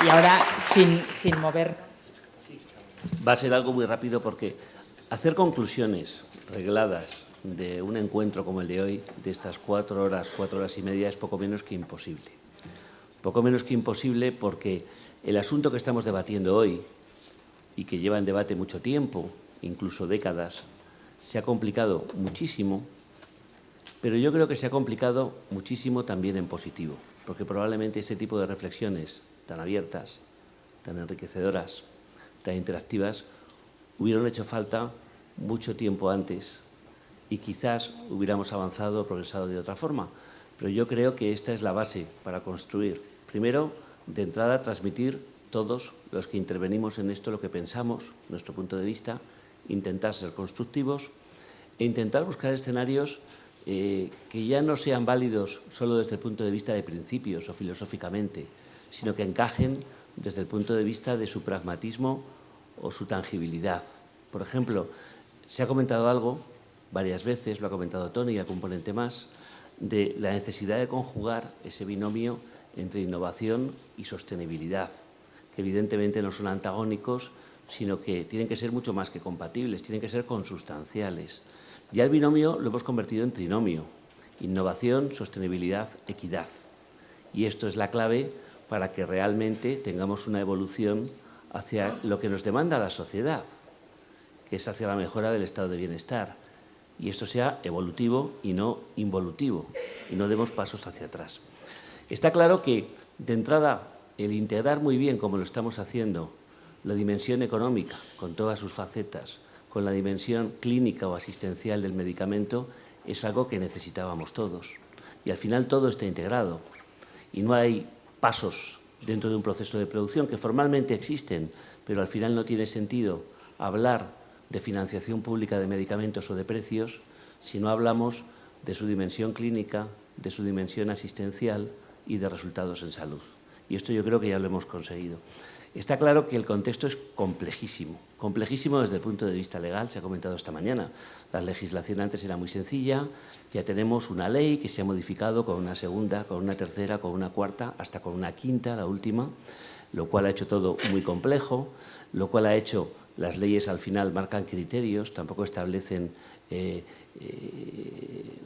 Y ahora, sin mover. Va a ser algo muy rápido porque hacer conclusiones regladas de un encuentro como el de hoy, de estas 4 horas y media, es poco menos que imposible. Poco menos que imposible porque el asunto que estamos debatiendo hoy y que lleva en debate mucho tiempo, incluso décadas, se ha complicado muchísimo, pero yo creo que se ha complicado muchísimo también en positivo, porque probablemente ese tipo de reflexiones tan abiertas, tan enriquecedoras, tan interactivas, hubieran hecho falta mucho tiempo antes y quizás hubiéramos avanzado o progresado de otra forma. Pero yo creo que esta es la base para construir. Primero, de entrada, transmitir todos los que intervenimos en esto lo que pensamos, nuestro punto de vista, intentar ser constructivos e intentar buscar escenarios que ya no sean válidos solo desde el punto de vista de principios o filosóficamente, sino que encajen desde el punto de vista de su pragmatismo o su tangibilidad. Por ejemplo, se ha comentado algo varias veces, lo ha comentado Tony y algún ponente más, de la necesidad de conjugar ese binomio entre innovación y sostenibilidad, que evidentemente no son antagónicos, sino que tienen que ser mucho más que compatibles, tienen que ser consustanciales. Ya el binomio lo hemos convertido en trinomio: innovación, sostenibilidad, equidad. Y esto es la clave para que realmente tengamos una evolución hacia lo que nos demanda la sociedad, que es hacia la mejora del estado de bienestar. Y esto sea evolutivo y no involutivo, y no demos pasos hacia atrás. Está claro que, de entrada, el integrar muy bien, como lo estamos haciendo, la dimensión económica, con todas sus facetas, con la dimensión clínica o asistencial del medicamento, es algo que necesitábamos todos. Y al final todo está integrado. Y no hay pasos dentro de un proceso de producción que formalmente existen, pero al final no tiene sentido hablar de financiación pública de medicamentos o de precios si no hablamos de su dimensión clínica, de su dimensión asistencial y de resultados en salud. Y esto yo creo que ya lo hemos conseguido. Está claro que el contexto es complejísimo, complejísimo desde el punto de vista legal, se ha comentado esta mañana. La legislación antes era muy sencilla, ya tenemos una ley que se ha modificado con una segunda, con una tercera, con una cuarta, hasta con una quinta, la última, lo cual ha hecho todo muy complejo, lo cual ha hecho, las leyes al final marcan criterios, tampoco establecen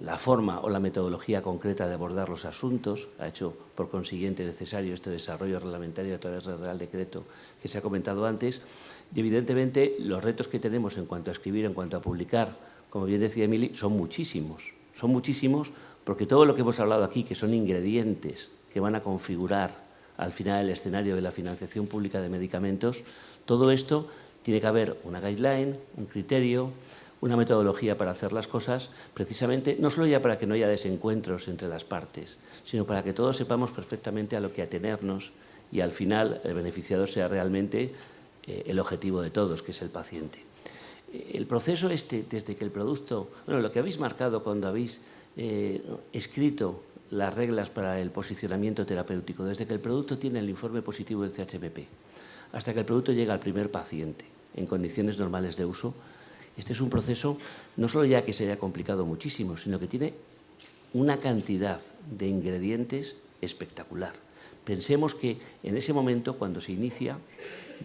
la forma o la metodología concreta de abordar los asuntos, ha hecho por consiguiente necesario este desarrollo reglamentario a través del Real Decreto que se ha comentado antes, y evidentemente los retos que tenemos en cuanto a escribir, en cuanto a publicar, como bien decía Emily, son muchísimos porque todo lo que hemos hablado aquí, que son ingredientes que van a configurar al final el escenario de la financiación pública de medicamentos, todo esto tiene que haber una guideline, un criterio, una metodología para hacer las cosas, precisamente no solo ya para que no haya desencuentros entre las partes, sino para que todos sepamos perfectamente a lo que atenernos y al final el beneficiado sea realmente el objetivo de todos, que es el paciente. El proceso desde que el producto, bueno, lo que habéis marcado cuando habéis escrito las reglas para el posicionamiento terapéutico, desde que el producto tiene el informe positivo del CHMP hasta que el producto llega al primer paciente en condiciones normales de uso, este es un proceso no solo ya que se haya complicado muchísimo, sino que tiene una cantidad de ingredientes espectacular. Pensemos que en ese momento, cuando se inicia,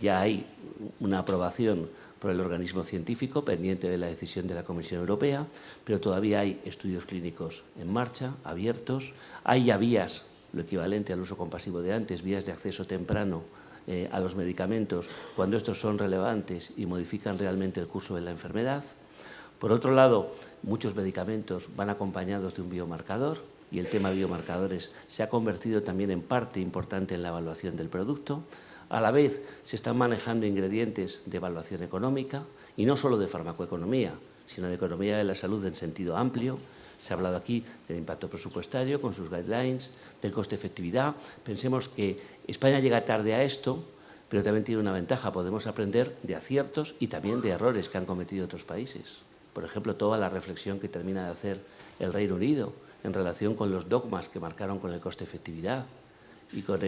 ya hay una aprobación por el organismo científico pendiente de la decisión de la Comisión Europea, pero todavía hay estudios clínicos en marcha, abiertos, hay ya vías, lo equivalente al uso compasivo de antes, vías de acceso temprano a los medicamentos cuando estos son relevantes y modifican realmente el curso de la enfermedad. Por otro lado, muchos medicamentos van acompañados de un biomarcador y el tema biomarcadores se ha convertido también en parte importante en la evaluación del producto. A la vez, se están manejando ingredientes de evaluación económica y no solo de farmacoeconomía, sino de economía de la salud en sentido amplio. Se ha hablado aquí del impacto presupuestario con sus guidelines, del coste-efectividad. Pensemos que España llega tarde a esto, pero también tiene una ventaja. Podemos aprender de aciertos y también de errores que han cometido otros países. Por ejemplo, toda la reflexión que termina de hacer el Reino Unido en relación con los dogmas que marcaron con el coste-efectividad y con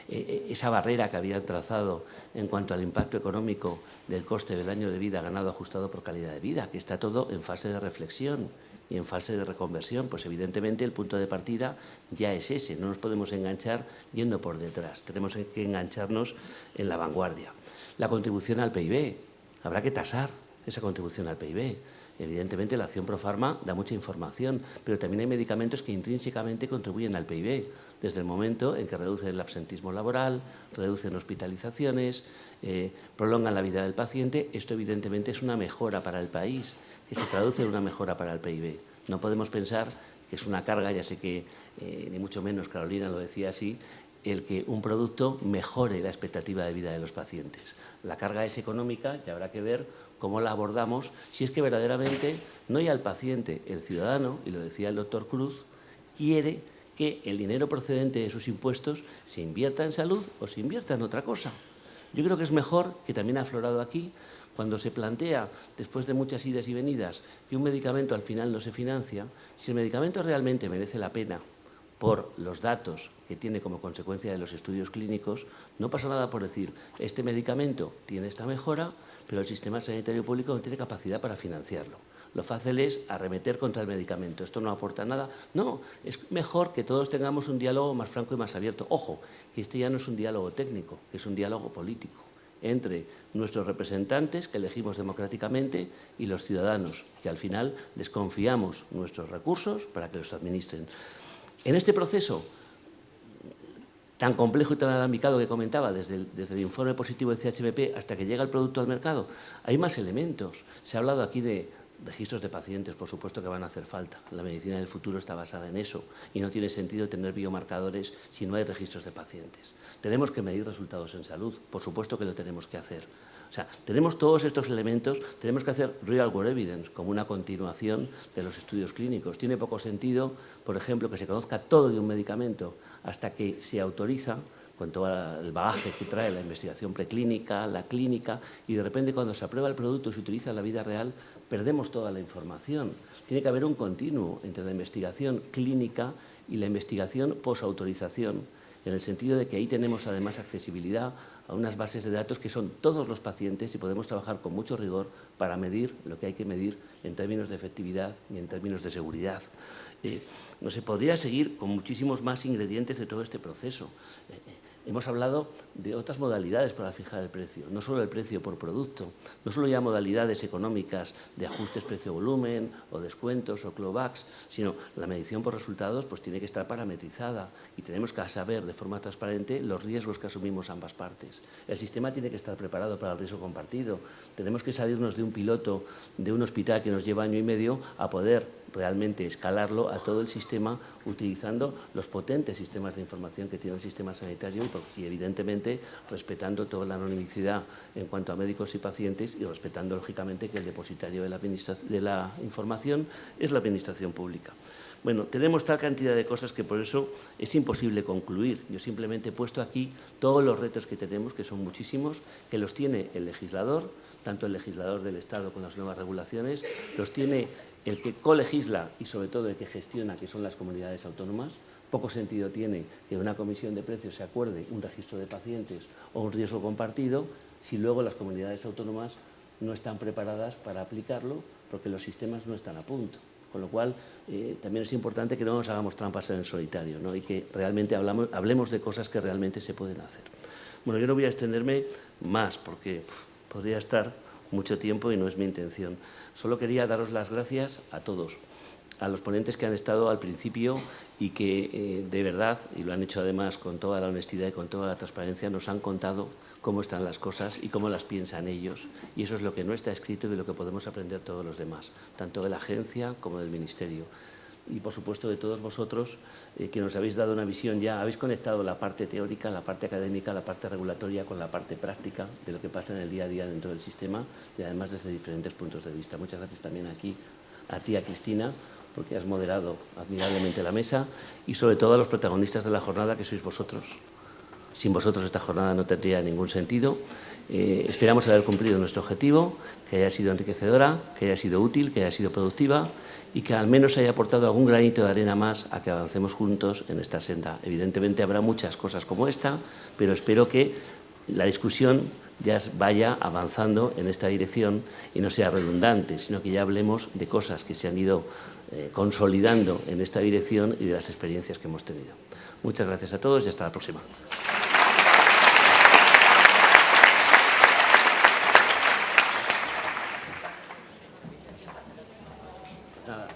esa barrera que habían trazado en cuanto al impacto económico del coste del año de vida ganado ajustado por calidad de vida, que está todo en fase de reflexión y en fase de reconversión. Pues evidentemente el punto de partida ya es ese, no nos podemos enganchar yendo por detrás, tenemos que engancharnos en la vanguardia. La contribución al PIB, habrá que tasar esa contribución al PIB. Evidentemente, la acción Profarma da mucha información, pero también hay medicamentos que intrínsecamente contribuyen al PIB, desde el momento en que reducen el absentismo laboral, reducen hospitalizaciones, prolongan la vida del paciente. Esto, evidentemente, es una mejora para el país, que se traduce en una mejora para el PIB. No podemos pensar que es una carga, ya sé que ni mucho menos Carolina lo decía así, el que un producto mejore la expectativa de vida de los pacientes. La carga es económica y habrá que ver cómo la abordamos, si es que verdaderamente no ya el paciente, el ciudadano, y lo decía el doctor Cruz, quiere que el dinero procedente de sus impuestos se invierta en salud o se invierta en otra cosa. Yo creo que es mejor, que también ha aflorado aquí, cuando se plantea, después de muchas idas y venidas, que un medicamento al final no se financia, si el medicamento realmente merece la pena por los datos que tiene como consecuencia de los estudios clínicos, no pasa nada por decir, este medicamento tiene esta mejora, pero el sistema sanitario público no tiene capacidad para financiarlo. Lo fácil es arremeter contra el medicamento. Esto no aporta nada. No, es mejor que todos tengamos un diálogo más franco y más abierto. Ojo, que este ya no es un diálogo técnico, que es un diálogo político entre nuestros representantes, que elegimos democráticamente, y los ciudadanos, que al final les confiamos nuestros recursos para que los administren. En este proceso tan complejo y tan alambicado que comentaba, desde el informe positivo de CHMP hasta que llega el producto al mercado, hay más elementos. Se ha hablado aquí de registros de pacientes, por supuesto que van a hacer falta. La medicina del futuro está basada en eso y no tiene sentido tener biomarcadores si no hay registros de pacientes. Tenemos que medir resultados en salud, por supuesto que lo tenemos que hacer. O sea, tenemos todos estos elementos, tenemos que hacer real world evidence como una continuación de los estudios clínicos. Tiene poco sentido, por ejemplo, que se conozca todo de un medicamento hasta que se autoriza, con todo el bagaje que trae la investigación preclínica, la clínica, y de repente cuando se aprueba el producto y se utiliza en la vida real, perdemos toda la información. Tiene que haber un continuo entre la investigación clínica y la investigación posautorización, en el sentido de que ahí tenemos además accesibilidad a unas bases de datos que son todos los pacientes y podemos trabajar con mucho rigor para medir lo que hay que medir en términos de efectividad y en términos de seguridad. No se podría seguir con muchísimos más ingredientes de todo este proceso. Hemos hablado de otras modalidades para fijar el precio, no solo el precio por producto, no solo ya modalidades económicas de ajustes precio-volumen o descuentos o clawbacks, sino la medición por resultados pues tiene que estar parametrizada y tenemos que saber de forma transparente los riesgos que asumimos ambas partes. El sistema tiene que estar preparado para el riesgo compartido. Tenemos que salirnos de un piloto de un hospital que nos lleva año y medio a poder realmente escalarlo a todo el sistema utilizando los potentes sistemas de información que tiene el sistema sanitario y evidentemente respetando toda la anonimicidad en cuanto a médicos y pacientes y respetando lógicamente que el depositario de la información es la administración pública. Bueno, tenemos tal cantidad de cosas que por eso es imposible concluir. Yo simplemente he puesto aquí todos los retos que tenemos, que son muchísimos, que los tiene el legislador, tanto el legislador del Estado con las nuevas regulaciones, los tiene el que colegisla y sobre todo el que gestiona, que son las comunidades autónomas. Poco sentido tiene que en una comisión de precios se acuerde un registro de pacientes o un riesgo compartido si luego las comunidades autónomas no están preparadas para aplicarlo porque los sistemas no están a punto. Con lo cual, también es importante que no nos hagamos trampas en el solitario, ¿no? Y que realmente hablemos de cosas que realmente se pueden hacer. Bueno, yo no voy a extenderme más porque podría estar mucho tiempo y no es mi intención. Solo quería daros las gracias a todos, a los ponentes que han estado al principio y que de verdad, y lo han hecho además con toda la honestidad y con toda la transparencia, nos han contado cómo están las cosas y cómo las piensan ellos. Y eso es lo que no está escrito y de lo que podemos aprender todos los demás, tanto de la agencia como del Ministerio. Y, por supuesto, de todos vosotros que nos habéis dado una visión ya, habéis conectado la parte teórica, la parte académica, la parte regulatoria con la parte práctica de lo que pasa en el día a día dentro del sistema y además desde diferentes puntos de vista. Muchas gracias también aquí a ti, a Cristina, porque has moderado admirablemente la mesa y sobre todo a los protagonistas de la jornada, que sois vosotros. Sin vosotros esta jornada no tendría ningún sentido. Esperamos haber cumplido nuestro objetivo, que haya sido enriquecedora, que haya sido útil, que haya sido productiva y que al menos haya aportado algún granito de arena más a que avancemos juntos en esta senda. Evidentemente habrá muchas cosas como esta, pero espero que la discusión ya vaya avanzando en esta dirección y no sea redundante, sino que ya hablemos de cosas que se han ido consolidando en esta dirección y de las experiencias que hemos tenido. Muchas gracias a todos y hasta la próxima. Nada.